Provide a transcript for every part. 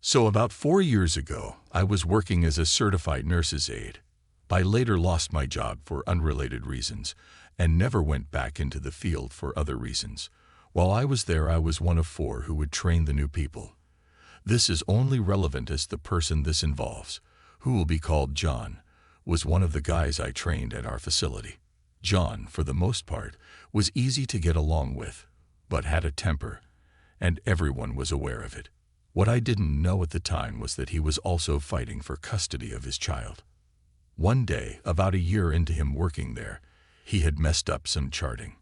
So about 4 years ago, I was working as a certified nurse's aide. I later lost my job for unrelated reasons and never went back into the field for other reasons. While I was there, I was one of 4 who would train the new people. This is only relevant as the person this involves, who will be called John, was one of the guys I trained at our facility. John, for the most part, was easy to get along with, but had a temper, and everyone was aware of it. What I didn't know at the time was that he was also fighting for custody of his child. One day, about a year into him working there, he had messed up some charting.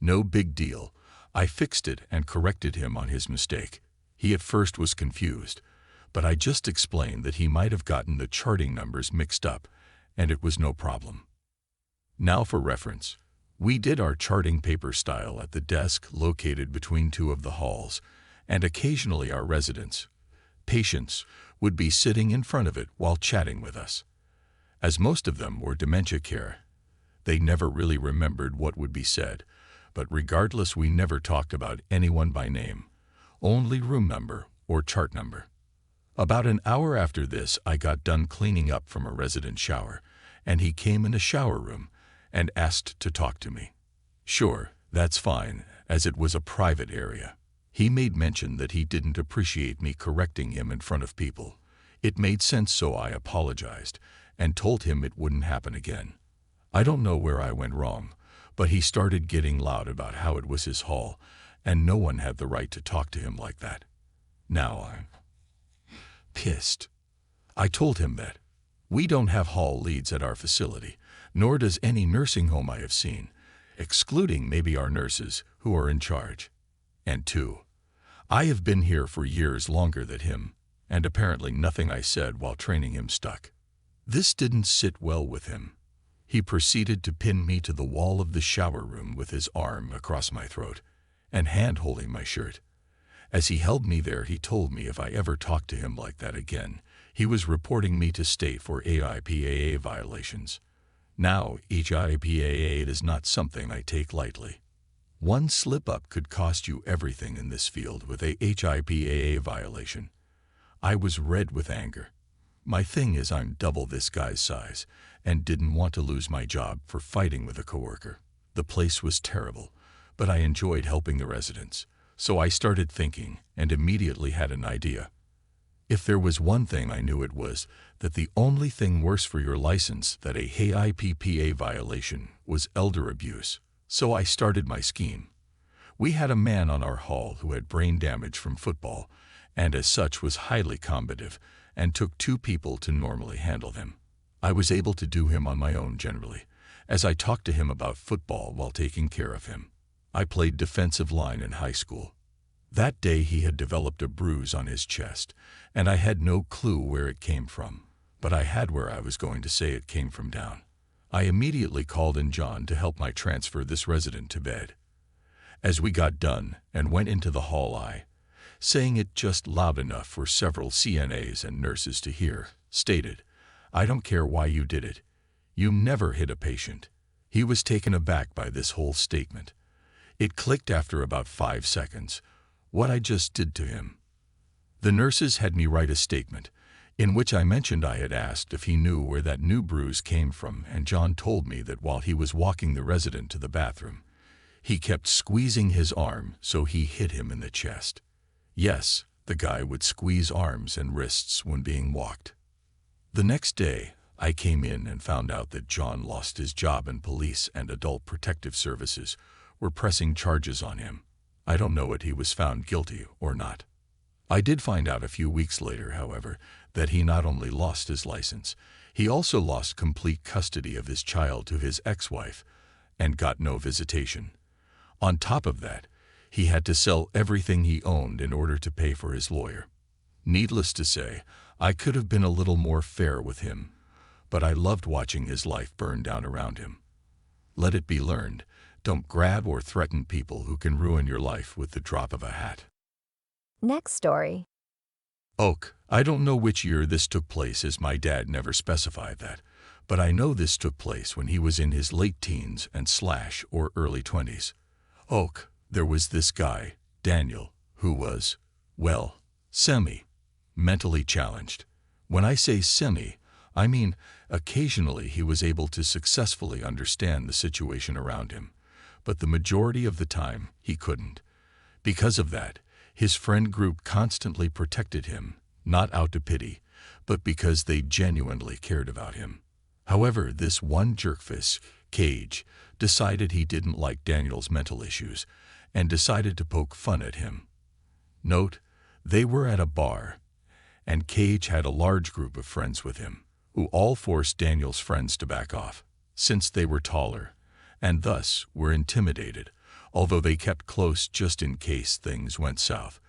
No big deal. I fixed it and corrected him on his mistake. He at first was confused, but I just explained that he might have gotten the charting numbers mixed up, and it was no problem. Now for reference, we did our charting paper style at the desk located between 2 of the halls, and occasionally our residents, patients, would be sitting in front of it while chatting with us. As most of them were dementia care, they never really remembered what would be said, but regardless, we never talked about anyone by name, only room number or chart number. About an hour after this, I got done cleaning up from a resident shower, and he came in a shower room and asked to talk to me. Sure, that's fine, as it was a private area. He made mention that he didn't appreciate me correcting him in front of people. It made sense, so I apologized and told him it wouldn't happen again. I don't know where I went wrong, but he started getting loud about how it was his hall and no one had the right to talk to him like that. Now I'm pissed. I told him that we don't have hall leads at our facility, nor does any nursing home I have seen, excluding maybe our nurses who are in charge. And 2, I have been here for years longer than him, and apparently nothing I said while training him stuck. This didn't sit well with him. He proceeded to pin me to the wall of the shower room with his arm across my throat and hand-holding my shirt. As he held me there, he told me if I ever talked to him like that again, he was reporting me to state for AIPAA violations. Now, HIPAA is not something I take lightly. One slip-up could cost you everything in this field with a HIPAA violation. I was red with anger. My thing is, I'm double this guy's size and didn't want to lose my job for fighting with a coworker. The place was terrible, but I enjoyed helping the residents, so I started thinking and immediately had an idea. If there was one thing I knew, it was that the only thing worse for your license than a HIPAA violation was elder abuse. So I started my scheme. We had a man on our hall who had brain damage from football, and as such was highly combative, and took 2 people to normally handle him. I was able to do him on my own generally, as I talked to him about football while taking care of him. I played defensive line in high school. That day he had developed a bruise on his chest, and I had no clue where it came from, but I had where I was going to say it came from down. I immediately called in John to help me transfer this resident to bed. As we got done and went into the hall, saying it just loud enough for several CNAs and nurses to hear, stated, "I don't care why you did it. You never hit a patient." He was taken aback by this whole statement. It clicked after about 5 seconds, what I just did to him. The nurses had me write a statement, in which I mentioned I had asked if he knew where that new bruise came from, and John told me that while he was walking the resident to the bathroom, he kept squeezing his arm, so he hit him in the chest. Yes, the guy would squeeze arms and wrists when being walked. The next day, I came in and found out that John lost his job, and police and adult protective services were pressing charges on him. I don't know if he was found guilty or not. I did find out a few weeks later, however, that he not only lost his license, he also lost complete custody of his child to his ex-wife and got no visitation. On top of that, he had to sell everything he owned in order to pay for his lawyer. Needless to say, I could have been a little more fair with him, but I loved watching his life burn down around him. Let it be learned, don't grab or threaten people who can ruin your life with the drop of a hat. Next story. Oak. I don't know which year this took place, as my dad never specified that, but I know this took place when he was in his late teens and / or early 20s. Oak, there was this guy, Daniel, who was, well, mentally challenged. When I say semi, I mean occasionally he was able to successfully understand the situation around him, but the majority of the time he couldn't. Because of that, his friend group constantly protected him, not out of pity, but because they genuinely cared about him. However, this one jerkface, Cage, decided he didn't like Daniel's mental issues and decided to poke fun at him. Note, they were at a bar, and Cage had a large group of friends with him, who all forced Daniel's friends to back off, since they were taller, and thus were intimidated, although they kept close just in case things went south,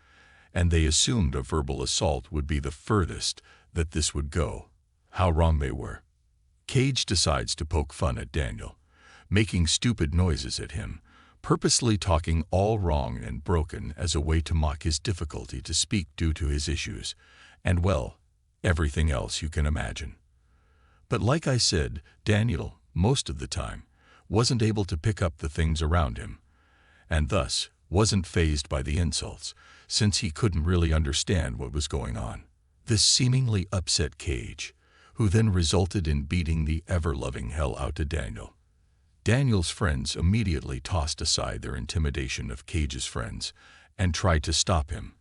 and they assumed a verbal assault would be the furthest that this would go. How wrong they were. Cage decides to poke fun at Daniel, making stupid noises at him, purposely talking all wrong and broken as a way to mock his difficulty to speak due to his issues, and well, everything else you can imagine. But like I said, Daniel, most of the time, wasn't able to pick up the things around him, and thus wasn't fazed by the insults, since he couldn't really understand what was going on. This seemingly upset Cage, who then resulted in beating the ever-loving hell out of Daniel. Daniel's friends immediately tossed aside their intimidation of Cage's friends and tried to stop him,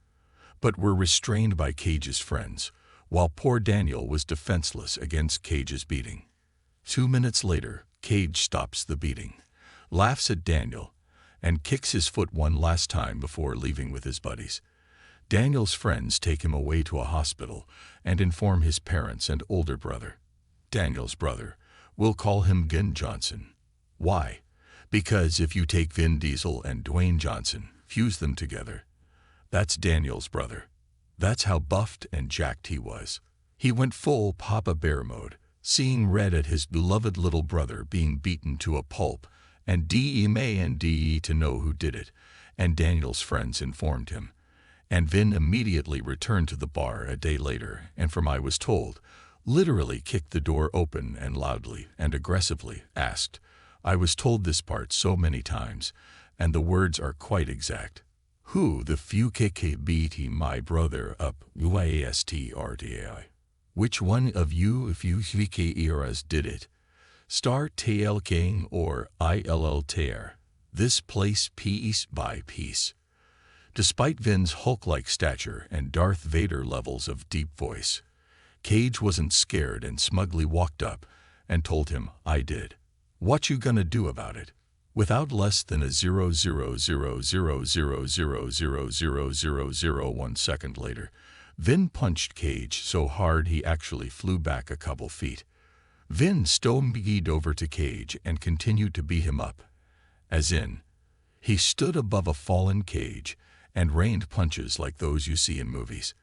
but were restrained by Cage's friends, while poor Daniel was defenseless against Cage's beating. 2 minutes later, Cage stops the beating, laughs at Daniel, and kicks his foot one last time before leaving with his buddies. Daniel's friends take him away to a hospital and inform his parents and older brother. Daniel's brother, we'll call him Vin Johnson. Why? Because if you take Vin Diesel and Dwayne Johnson, fuse them together, that's Daniel's brother. That's how buffed and jacked he was. He went full Papa Bear mode, seeing red at his beloved little brother being beaten to a pulp, and DE to know who did it, and Daniel's friends informed him. And Vin immediately returned to the bar a day later, and from I was told, literally kicked the door open and loudly and aggressively asked, I was told this part so many times, and the words are quite exact. Who the few KKBT my brother up UASTRTI? Which one of you if you eras did it? Star TL King or ILL Tear? This place piece by piece. Despite Vin's Hulk-like stature and Darth Vader levels of deep voice, Cage wasn't scared and smugly walked up and told him, I did. What you gonna do about it? Without less than a 0.00000000001 second later, Vin punched Cage so hard he actually flew back a couple feet. Vin stompeed over to Cage and continued to beat him up. As in, he stood above a fallen Cage and rained punches like those you see in movies.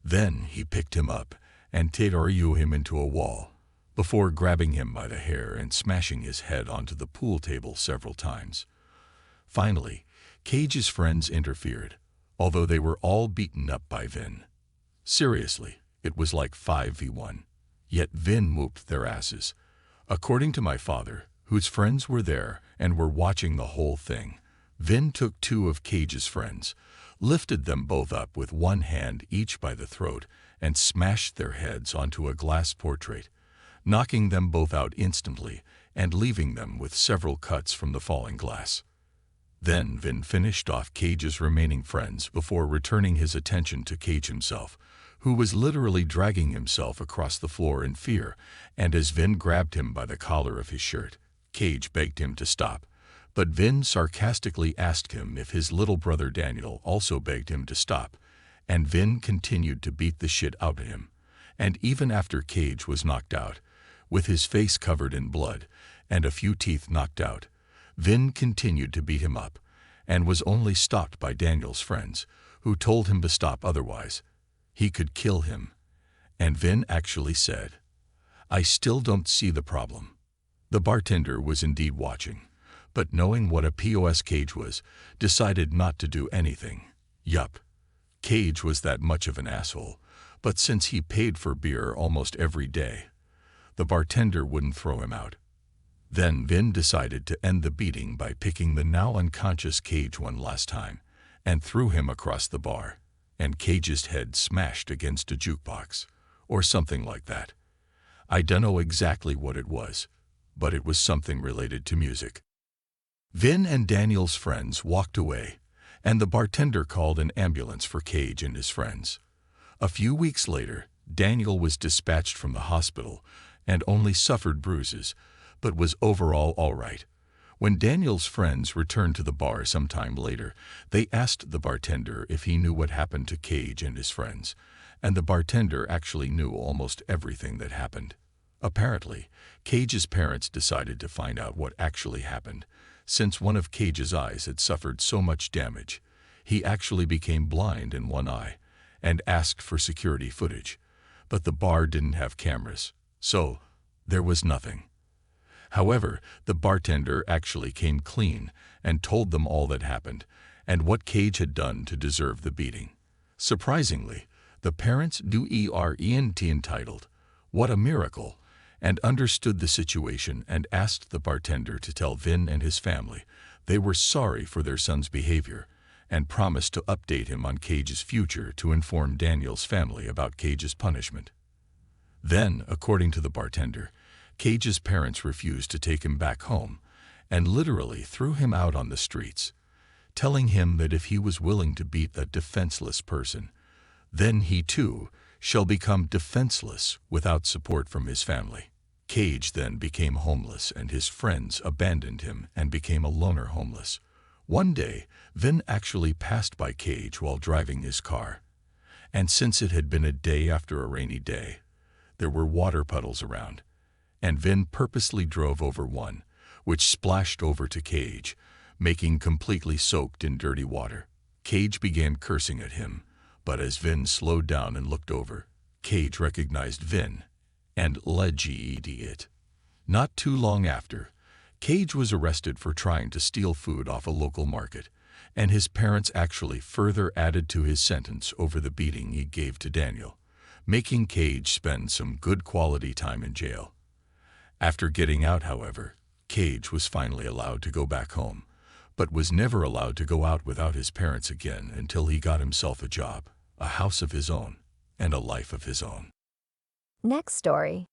Then he picked him up and threw him into a wall, before grabbing him by the hair and smashing his head onto the pool table several times. Finally, Cage's friends interfered, although they were all beaten up by Vin. Seriously, it was like 5v1. Yet Vin whooped their asses. According to my father, whose friends were there and were watching the whole thing, Vin took 2 of Cage's friends, lifted them both up with one hand each by the throat, and smashed their heads onto a glass portrait, knocking them both out instantly and leaving them with several cuts from the falling glass. Then Vin finished off Cage's remaining friends before returning his attention to Cage himself, who was literally dragging himself across the floor in fear, and as Vin grabbed him by the collar of his shirt, Cage begged him to stop, but Vin sarcastically asked him if his little brother Daniel also begged him to stop, and Vin continued to beat the shit out of him, and even after Cage was knocked out, with his face covered in blood and a few teeth knocked out, Vin continued to beat him up, and was only stopped by Daniel's friends, who told him to stop otherwise he could kill him. And Vin actually said, I still don't see the problem. The bartender was indeed watching, but knowing what a POS Cage was, decided not to do anything. Yup, Cage was that much of an asshole, but since he paid for beer almost every day, the bartender wouldn't throw him out. Then Vin decided to end the beating by picking the now unconscious Cage one last time and threw him across the bar. and Cage's head smashed against a jukebox, or something like that. I don't know exactly what it was, but it was something related to music. Vin and Daniel's friends walked away, and the bartender called an ambulance for Cage and his friends. A few weeks later, Daniel was dispatched from the hospital and only suffered bruises, but was overall all right. When Daniel's friends returned to the bar sometime later, they asked the bartender if he knew what happened to Cage and his friends, and the bartender actually knew almost everything that happened. Apparently, Cage's parents decided to find out what actually happened, since one of Cage's eyes had suffered so much damage. He actually became blind in one eye, and asked for security footage, but the bar didn't have cameras, so there was nothing. However, the bartender actually came clean and told them all that happened and what Cage had done to deserve the beating. Surprisingly, the parents weren't entitled, "What a miracle," and understood the situation and asked the bartender to tell Vin and his family they were sorry for their son's behavior and promised to update him on Cage's future to inform Daniel's family about Cage's punishment. Then, according to the bartender, Cage's parents refused to take him back home and literally threw him out on the streets, telling him that if he was willing to beat a defenseless person, then he too shall become defenseless without support from his family. Cage then became homeless and his friends abandoned him and became a loner homeless. One day, Vin actually passed by Cage while driving his car, and since it had been a day after a rainy day, there were water puddles around, and Vin purposely drove over one, which splashed over to Cage, making completely soaked in dirty water. Cage began cursing at him, but as Vin slowed down and looked over, Cage recognized Vin and leged it. Not too long after, Cage was arrested for trying to steal food off a local market, and his parents actually further added to his sentence over the beating he gave to Daniel, making Cage spend some good quality time in jail. After getting out, however, Cage was finally allowed to go back home, but was never allowed to go out without his parents again until he got himself a job, a house of his own, and a life of his own. Next story.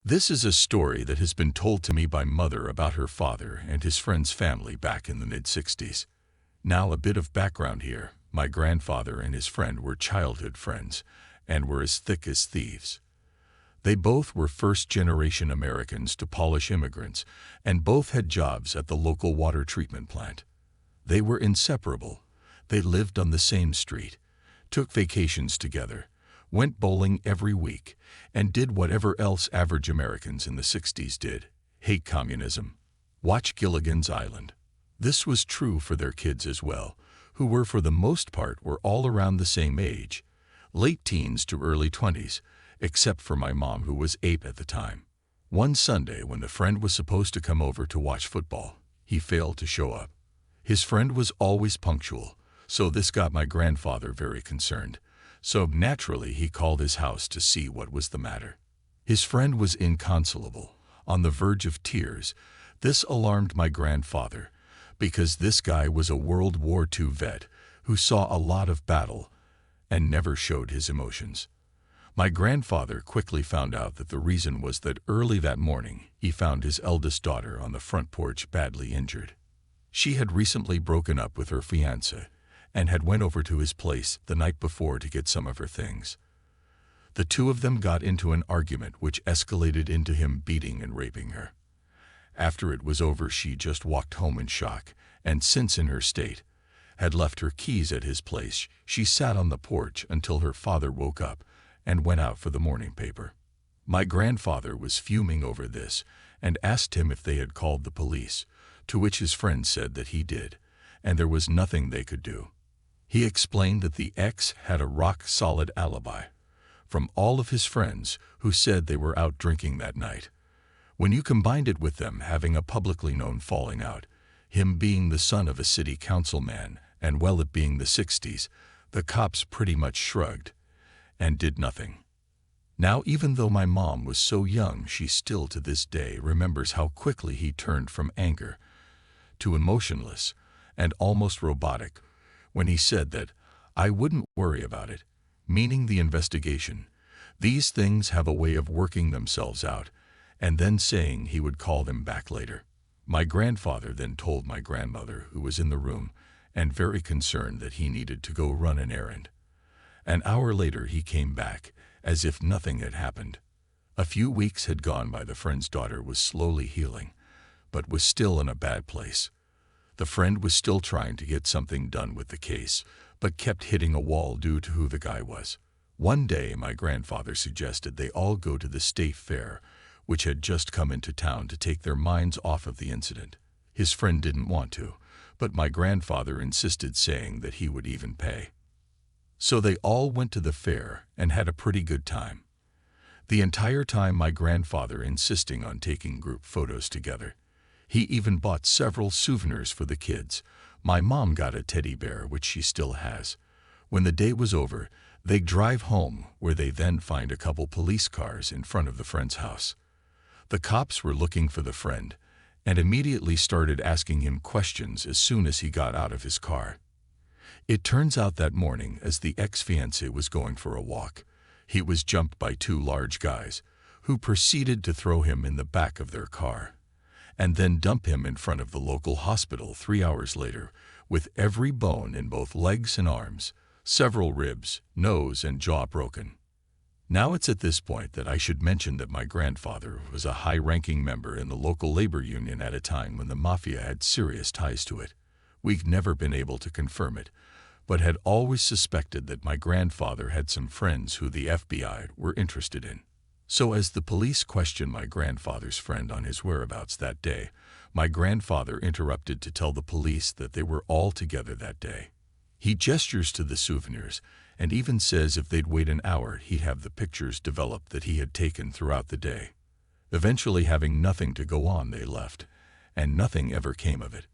This is a story that has been told to me by Mother about her father and his friend's family back in the mid-60s. Now, a bit of background here. My grandfather and his friend were childhood friends and were as thick as thieves. They both were first-generation Americans to Polish immigrants, and both had jobs at the local water treatment plant. They were inseparable. They lived on the same street, took vacations together, went bowling every week, and did whatever else average Americans in the 60s did: hate communism, watch Gilligan's Island. This was true for their kids as well, who were for the most part were all around the same age, late teens to early 20s, except for my mom, who was 8 at the time. One Sunday, when the friend was supposed to come over to watch football, he failed to show up. His friend was always punctual, so this got my grandfather very concerned. So naturally, he called his house to see what was the matter. His friend was inconsolable, on the verge of tears. This alarmed my grandfather, because this guy was a World War II vet who saw a lot of battle and never showed his emotions. My grandfather quickly found out that the reason was that early that morning he found his eldest daughter on the front porch badly injured. She had recently broken up with her fiancé and had went over to his place the night before to get some of her things. The two of them got into an argument which escalated into him beating and raping her. After it was over, she just walked home in shock, and since in her state, had left her keys at his place. She sat on the porch until her father woke up and went out for the morning paper. My grandfather was fuming over this and asked him if they had called the police, to which his friend said that he did, and there was nothing they could do. He explained that the ex had a rock-solid alibi from all of his friends who said they were out drinking that night. When you combined it with them having a publicly known falling out, him being the son of a city councilman, and well, it being the 60s, the cops pretty much shrugged and did nothing. Now, even though my mom was so young, she still to this day remembers how quickly he turned from anger to emotionless and almost robotic when he said that, I wouldn't worry about it, meaning the investigation. These things have a way of working themselves out, and then saying he would call them back later. My grandfather then told my grandmother, who was in the room, and very concerned that he needed to go run an errand. An hour later he came back, as if nothing had happened. A few weeks had gone by. The friend's daughter was slowly healing, but was still in a bad place. The friend was still trying to get something done with the case, but kept hitting a wall due to who the guy was. One day my grandfather suggested they all go to the state fair, which had just come into town, to take their minds off of the incident. His friend didn't want to, but my grandfather insisted, saying that he would even pay. So they all went to the fair and had a pretty good time. The entire time my grandfather insisting on taking group photos together. He even bought several souvenirs for the kids. My mom got a teddy bear, which she still has. When the day was over, they drive home, where they then find a couple police cars in front of the friend's house. The cops were looking for the friend and immediately started asking him questions as soon as he got out of his car. It turns out that morning, as the ex-fiancé was going for a walk, he was jumped by two large guys, who proceeded to throw him in the back of their car, and then dump him in front of the local hospital 3 hours later, with every bone in both legs and arms, several ribs, nose, and jaw broken. Now it's at this point that I should mention that my grandfather was a high-ranking member in the local labor union at a time when the mafia had serious ties to it. We've never been able to confirm it, but had always suspected that my grandfather had some friends who the FBI were interested in. So as the police questioned my grandfather's friend on his whereabouts that day, my grandfather interrupted to tell the police that they were all together that day. He gestures to the souvenirs and even says if they'd wait an hour, he'd have the pictures developed that he had taken throughout the day. Eventually, having nothing to go on, they left, and nothing ever came of it.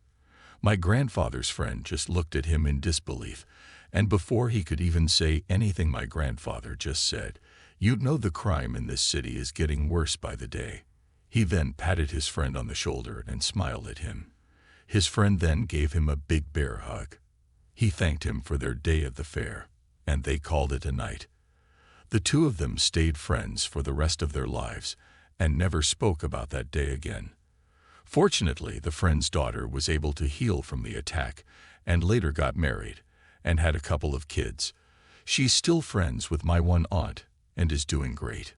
My grandfather's friend just looked at him in disbelief, and before he could even say anything, my grandfather just said, "You know the crime in this city is getting worse by the day." He then patted his friend on the shoulder and smiled at him. His friend then gave him a big bear hug. He thanked him for their day at the fair, and they called it a night. The two of them stayed friends for the rest of their lives and never spoke about that day again. Fortunately, the friend's daughter was able to heal from the attack and later got married and had a couple of kids. She's still friends with my one aunt and is doing great.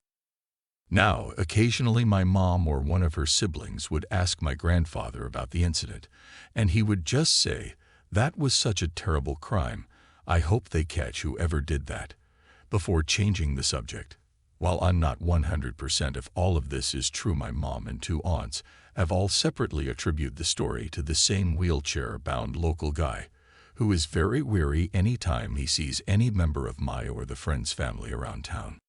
Now, occasionally my mom or one of her siblings would ask my grandfather about the incident, and he would just say, "That was such a terrible crime. I hope they catch whoever did that," before changing the subject. While I'm not 100% if all of this is true, my mom and two aunts have all separately attributed the story to the same wheelchair-bound local guy, who is very weary any time he sees any member of my or the friend's family around town.